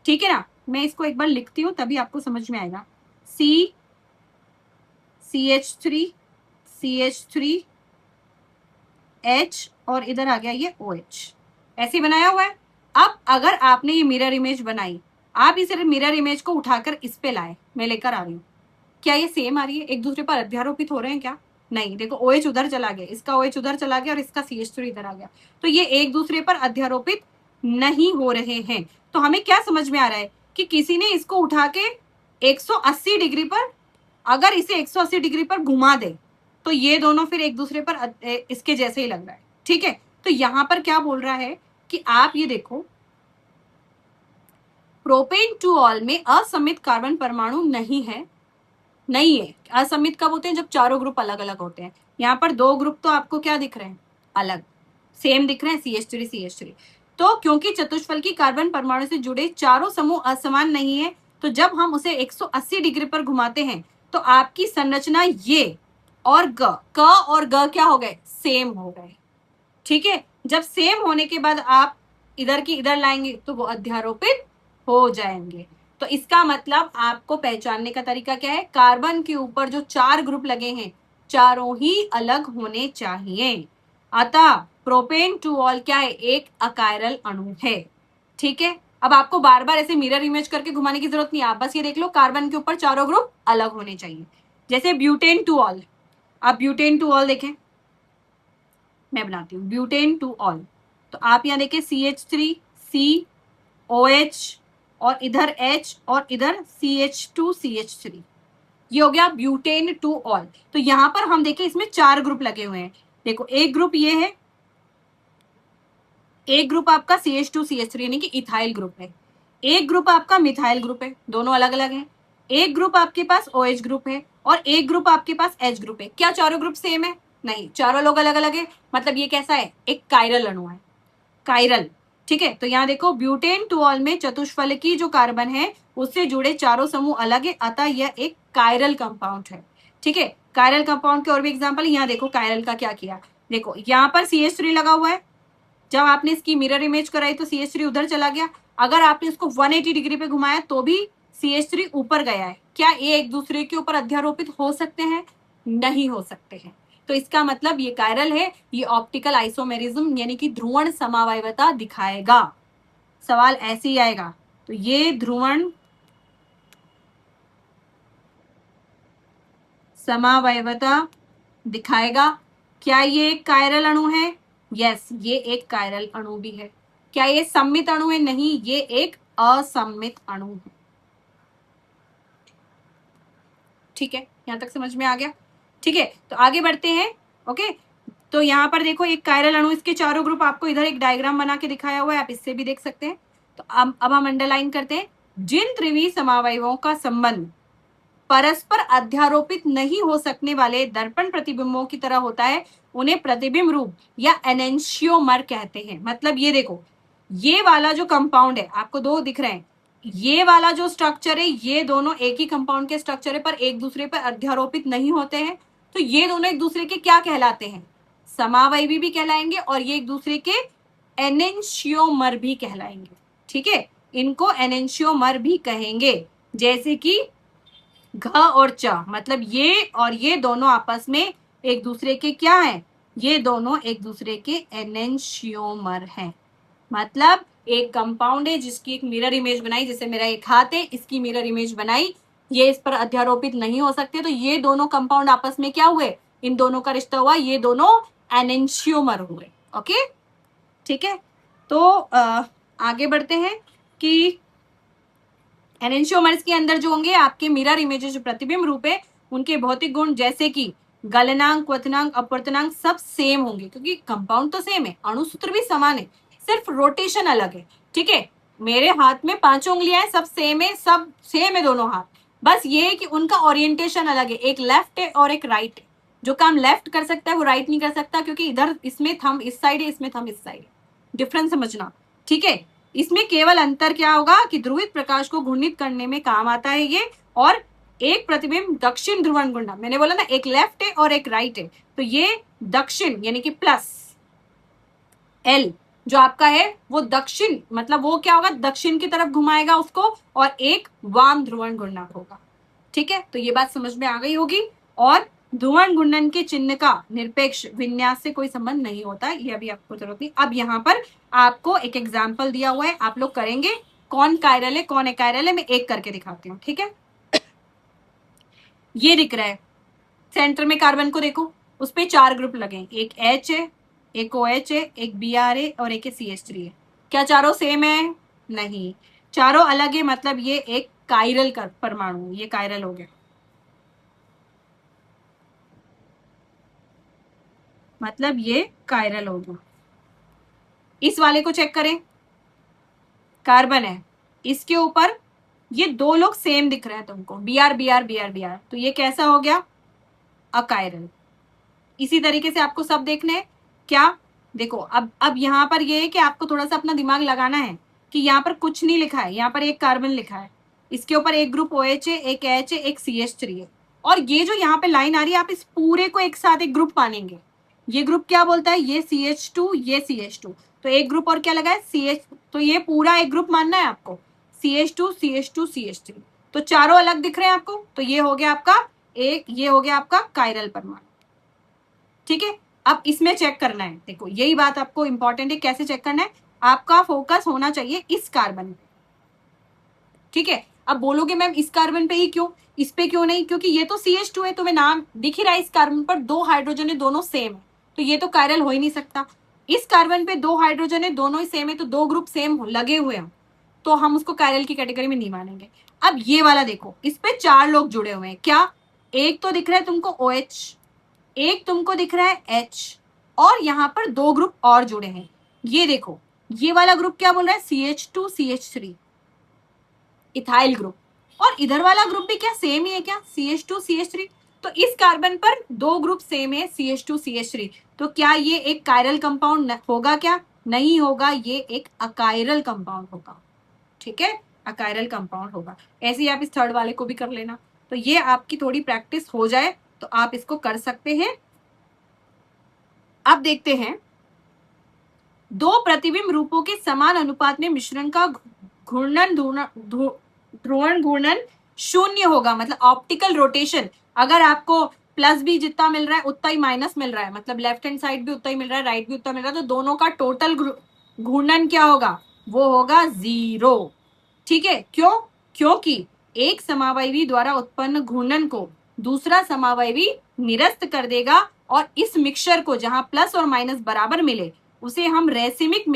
A: ठीक है ना, मैं इसको एक बार लिखती हूँ तभी आपको समझ में आएगा। CH3 H और इधर आ गया ये OH, ऐसे बनाया हुआ है। अब अगर आपने ये मिरर इमेज बनाई, आप इस मिरर इमेज को उठाकर इस पे लाए, मैं लेकर आ रही हूँ, क्या ये सेम आ रही है? एक दूसरे पर अध्यारोपित हो रहे हैं क्या? नहीं। देखो OH उधर चला गया, इसका OH उधर चला गया और इसका CH3 इधर आ गया, तो ये एक दूसरे पर अध्यारोपित नहीं हो रहे हैं। तो हमें क्या समझ में आ रहा है कि किसी ने इसको उठा के 180 डिग्री पर, अगर इसे 180 डिग्री पर घुमा दे तो ये दोनों फिर एक दूसरे पर इसके जैसे ही लग रहा है। ठीक है, तो यहां पर क्या बोल रहा है कि आप ये देखो, प्रोपेन टू ऑल में असममित कार्बन परमाणु नहीं है। असममित कब होते हैं? जब चारों ग्रुप अलग अलग होते हैं। यहाँ पर दो ग्रुप तो आपको क्या दिख रहे हैं? अलग, सेम दिख रहे हैं, CH3। तो क्योंकि चतुष्फल की कार्बन परमाणु से जुड़े चारों समूह असमान नहीं है, तो जब हम उसे 180 डिग्री पर घुमाते हैं तो आपकी संरचना ये और क और ग क्या हो गए? सेम हो गए। ठीक है, जब सेम होने के बाद आप इधर की इधर लाएंगे तो वो अध्यारोपित हो जाएंगे। तो इसका मतलब आपको पहचानने का तरीका क्या है? कार्बन के ऊपर जो 4 ग्रुप लगे हैं, चारों ही अलग होने चाहिए। अतः प्रोपेन टू ऑल क्या है? एक अकायरल अणु है। ठीक है, अब आपको बार बार ऐसे मिरर इमेज करके घुमाने की जरूरत नहीं है, आप बस ये देख लो कार्बन के ऊपर चारों ग्रुप अलग होने चाहिए। जैसे ब्यूटेन टू ऑल, आप ब्यूटेन टू ऑल देखें, मैं बनाती हूँ ब्यूटेन टू ऑल। तो आप यहाँ देखें CH3 COH और इधर H और इधर CH2 CH3, ये हो गया ब्यूटेन टू ऑल। तो यहां पर हम देखें इसमें 4 ग्रुप लगे हुए हैं। देखो एक ग्रुप ये है, एक ग्रुप आपका CH2 CH3 यानी कि इथाइल ग्रुप है, एक ग्रुप आपका मिथाइल ग्रुप है, दोनों अलग अलग हैं। एक ग्रुप आपके पास OH ग्रुप है और एक ग्रुप आपके पास H ग्रुप है। क्या चारों ग्रुप सेम है? नहीं, चारों लोग अलग अलग है। मतलब ये कैसा है? एक कायरल अणु है, कायरल। ठीक है, तो यहाँ देखो ब्यूटेन टू ऑल में चतुष्फल की जो कार्बन है उससे जुड़े चारों समूह अलग है, अतः यह एक कायरल कंपाउंड है। ठीक है, कायरल कंपाउंड के और भी एग्जांपल, यहाँ देखो कायरल का क्या किया। देखो यहाँ पर CH3 लगा हुआ है, जब आपने इसकी मिरर इमेज कराई तो CH3 उधर चला गया। अगर आपने इसको 180 डिग्री पे घुमाया तो भी CH3 ऊपर गया है। क्या ये एक दूसरे के ऊपर अध्यारोपित हो सकते हैं? नहीं हो सकते हैं। तो इसका मतलब ये कायरल है, ये ऑप्टिकल आइसोमेरिज्म यानी कि ध्रुवण समावयवता दिखाएगा। सवाल ऐसे ही आएगा। तो ये ध्रुवण समावयवता दिखाएगा। क्या ये एक कायरल अणु है? यस, ये एक कायरल अणु भी है। क्या ये सममित अणु है? नहीं, ये एक असममित अणु है। ठीक है, यहां तक समझ में आ गया? ठीक है, तो आगे बढ़ते हैं। ओके, तो यहाँ पर देखो एक कायरल अणु, इसके चारों ग्रुप आपको इधर एक डायग्राम बना के दिखाया हुआ है, आप इससे भी देख सकते हैं। तो अब हम अंडरलाइन करते हैं। जिन त्रिवी समावयवों का संबंध परस्पर अध्यारोपित नहीं हो सकने वाले दर्पण प्रतिबिंबों की तरह होता है, उन्हें प्रतिबिंब रूप या एनेंशियोमर कहते हैं। मतलब ये देखो, ये वाला जो कंपाउंड है, आपको दो दिख रहे हैं, ये वाला जो स्ट्रक्चर है, ये दोनों एक ही कंपाउंड के स्ट्रक्चर है, पर एक दूसरे पर अध्यारोपित नहीं होते हैं। तो ये दोनों एक दूसरे के क्या कहलाते हैं? समावयवी भी कहलाएंगे, और ये एक दूसरे के एनेंशियोमर भी कहलाएंगे। ठीक है, इनको एनेंशियोमर भी कहेंगे। जैसे कि घ और च, मतलब ये और ये दोनों आपस में एक दूसरे के क्या हैं? ये दोनों एक दूसरे के एनेंशियोमर हैं। मतलब एक कंपाउंड है जिसकी एक मिरर इमेज बनाई, जैसे मेरा एक हाथ है, इसकी मिरर इमेज बनाई, ये इस पर अध्यारोपित नहीं हो सकते, तो ये दोनों कंपाउंड आपस में क्या हुए? इन दोनों का रिश्ता हुआ, ये दोनों एनेंशियोमर हुए। ओके, ठीक है, तो आगे बढ़ते हैं कि एनेंशियोमर्स के अंदर जो होंगे आपके मिरर इमेजेस, जो प्रतिबिंब रूप है, उनके भौतिक गुण जैसे कि गलनांक, क्वथनांक, अपवर्तनांक सब सेम होंगे, क्योंकि कंपाउंड तो सेम है, अणुसूत्र भी समान है, सिर्फ रोटेशन अलग है। ठीक है, मेरे हाथ में 5 उंगलियां हैं, सब सेम है, सब सेम है दोनों हाथ, बस ये है कि उनका ओरिएंटेशन अलग है, एक लेफ्ट है और एक राइट है। जो काम लेफ्ट कर सकता है वो राइट नहीं कर सकता, क्योंकि इधर इसमें थंब इस साइड है, इसमें थंब इस साइड है। डिफरेंस समझना। ठीक है, इसमें केवल अंतर क्या होगा कि ध्रुवित प्रकाश को घूर्णित करने में काम आता है ये, और एक प्रतिबिंब दक्षिण ध्रुवण गुंडा, मैंने बोला ना एक लेफ्ट है और एक राइट है, तो ये दक्षिण यानी कि प्लस एल जो आपका है वो दक्षिण, मतलब वो क्या होगा? दक्षिण की तरफ घुमाएगा उसको, और एक वाम ध्रुवण घूर्णक होगा। ठीक है, तो ये बात समझ में आ गई होगी। और ध्रुवण घूर्णन के चिन्ह का निरपेक्ष विन्यास से कोई संबंध नहीं होता, ये अभी आपको जरूरत नहीं। अब यहाँ पर आपको एक एग्जाम्पल दिया हुआ है, आप लोग करेंगे कौन कायरल है कौन एकायरल है, मैं एक करके दिखाती हूँ। ठीक है, ये दिख रहा है सेंटर में कार्बन को देखो, उस पर 4 ग्रुप लगे, एक H है, एक OH है, एक Br है और एक CH3 है। क्या चारों सेम है? नहीं, चारों अलग है, मतलब ये एक कायरल का परमाणु, ये कायरल हो गया, मतलब ये कायरल हो गया। इस वाले को चेक करें, कार्बन है, इसके ऊपर ये 2 लोग सेम दिख रहे हैं तुमको, Br Br Br Br, तो ये कैसा हो गया? अकायरल। इसी तरीके से आपको सब देखने हैं। क्या देखो, अब यहाँ पर ये है कि आपको थोड़ा सा अपना दिमाग लगाना है कि यहाँ पर कुछ नहीं लिखा है, यहाँ पर एक कार्बन लिखा है, इसके ऊपर एक ग्रुप OH है, एक H है, एक CH3 है, और ये जो यहाँ पे लाइन आ रही है, आप इस पूरे को एक साथ एक ग्रुप मानेंगे। ये ग्रुप क्या बोलता है? ये CH2, ये CH2, तो एक ग्रुप और क्या लगा है? CH, तो ये पूरा एक ग्रुप मानना है आपको, CH2 CH2 CH3, तो चारों अलग दिख रहे हैं आपको, तो ये हो गया आपका एक, ये हो गया आपका कायरल परमाणु। ठीक है, अब इसमें चेक करना है, देखो यही बात आपको इंपॉर्टेंट है, कैसे चेक करना है? आपका फोकस होना चाहिए इस कार्बन पे। ठीक है, अब बोलोगे मैम इस कार्बन पे ही क्यों, इस पे क्यों नहीं? क्योंकि ये तो CH2 है, तुम्हें नाम दिख ही रहा है, इस कार्बन पर 2 हाइड्रोजन है, दोनों सेम है, तो ये तो कायरल हो ही नहीं सकता। इस कार्बन पे 2 हाइड्रोजन है, दोनों ही सेम है, तो 2 ग्रुप सेम लगे हुए हैं, तो हम उसको कायरल की कैटेगरी में नहीं मानेंगे। अब ये वाला देखो, इस पे 4 लोग जुड़े हुए हैं, क्या? एक तो दिख रहा है तुमको OH, एक तुमको दिख रहा है H, और यहाँ पर 2 ग्रुप और जुड़े हैं। ये देखो, ये वाला ग्रुप क्या बोल रहा है? CH2 CH3, इथाइल ग्रुप, और इधर वाला ग्रुप भी क्या सेम ही है क्या? CH2 CH3, तो इस कार्बन पर 2 ग्रुप सेम है, CH2 CH3, तो क्या ये एक कायरल कंपाउंड होगा? क्या नहीं होगा, ये एक अकायरल कंपाउंड होगा। ठीक है, अकायरल कंपाउंड होगा। ऐसे ही आप इस थर्ड वाले को भी कर लेना, तो ये आपकी थोड़ी प्रैक्टिस हो जाए तो आप इसको कर सकते हैं। अब देखते हैं, 2 प्रतिबिंब रूपों के समान अनुपात में मिश्रण का घूर्णन ध्रुवण घूर्णन शून्य होगा, मतलब ऑप्टिकल रोटेशन। अगर आपको प्लस भी जितना मिल रहा है उतना ही माइनस मिल रहा है, मतलब लेफ्ट हैंड साइड भी उतना ही मिल रहा है, राइट भी उतना मिल रहा है, तो दोनों का टोटल घूर्णन क्या होगा, वो होगा 0। ठीक है, क्यों? क्योंकि एक समावयवी द्वारा उत्पन्न घूर्णन को दूसरा समावयवी निरस्त कर देगा, और इस मिक्सचर को जहां प्लस और माइनस बराबर मिले उसे हम रेसिमिक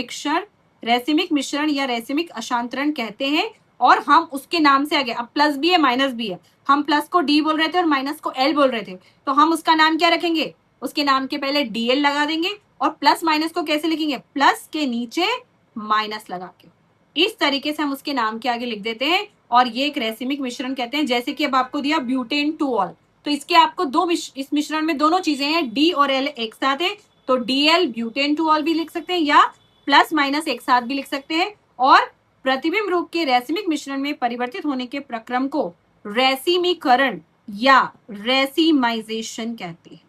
A: मिश्रण या रेसिमिक अशांतरण कहते हैं। और हम उसके नाम से आगे, अब प्लस भी है माइनस भी है, हम प्लस को डी बोल रहे थे और माइनस को एल बोल रहे थे, तो हम उसका नाम क्या रखेंगे, उसके नाम के पहले डीएल लगा देंगे, और प्लस माइनस को कैसे लिखेंगे, प्लस के नीचे माइनस लगा के, इस तरीके से हम उसके नाम के आगे लिख देते हैं, और ये एक रेसिमिक मिश्रण कहते हैं। जैसे कि अब आपको दिया ब्यूटेन टू ऑल, तो इसके आपको इस मिश्रण में दोनों चीजें हैं, डी और एल एक साथ है, तो डीएल ब्यूटेन टू ऑल भी लिख सकते हैं, या प्लस माइनस एक साथ भी लिख सकते हैं। और प्रतिबिंब रूप के रेसिमिक मिश्रण में परिवर्तित होने के प्रक्रम को रेसिमीकरण या रेसिमाइजेशन कहते हैं।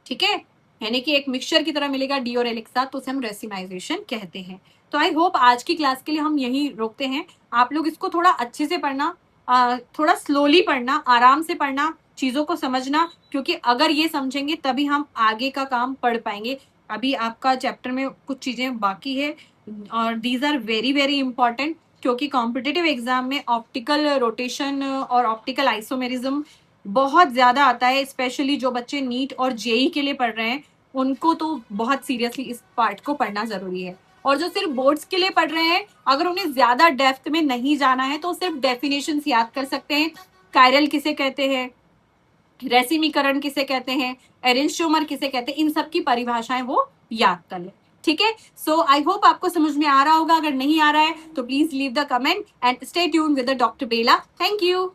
A: ठीक है, यानी कि एक मिक्सचर की तरह मिलेगा डी और एल एक साथ, तो उसे हम रेसिमाइजेशन कहते हैं। तो आई होप आज की क्लास के लिए हम यही रोकते हैं। आप लोग इसको थोड़ा अच्छे से पढ़ना, थोड़ा स्लोली पढ़ना, आराम से पढ़ना, चीजों को समझना, क्योंकि अगर ये समझेंगे तभी हम आगे का काम पढ़ पाएंगे। अभी आपका चैप्टर में कुछ चीजें बाकी है, और these are very very important, क्योंकि कॉम्पिटिटिव एग्जाम में ऑप्टिकल रोटेशन और ऑप्टिकल आइसोमेरिज्म बहुत ज्यादा आता है, स्पेशली जो बच्चे नीट और जेई के लिए पढ़ रहे हैं उनको तो बहुत सीरियसली इस पार्ट को पढ़ना जरूरी है। और जो सिर्फ बोर्ड्स के लिए पढ़ रहे हैं, अगर उन्हें ज्यादा डेप्थ में नहीं जाना है तो सिर्फ डेफिनेशंस याद कर सकते हैं, कायरल किसे कहते हैं, रेसिमीकरण किसे कहते हैं, एरेंस्टोमर किसे कहते हैं, इन सब की परिभाषाएं वो याद कर ले। ठीक है, सो आई होप आपको समझ में आ रहा होगा। अगर नहीं आ रहा है तो please leave the comment and stay tuned with the doctor Bela. Thank you.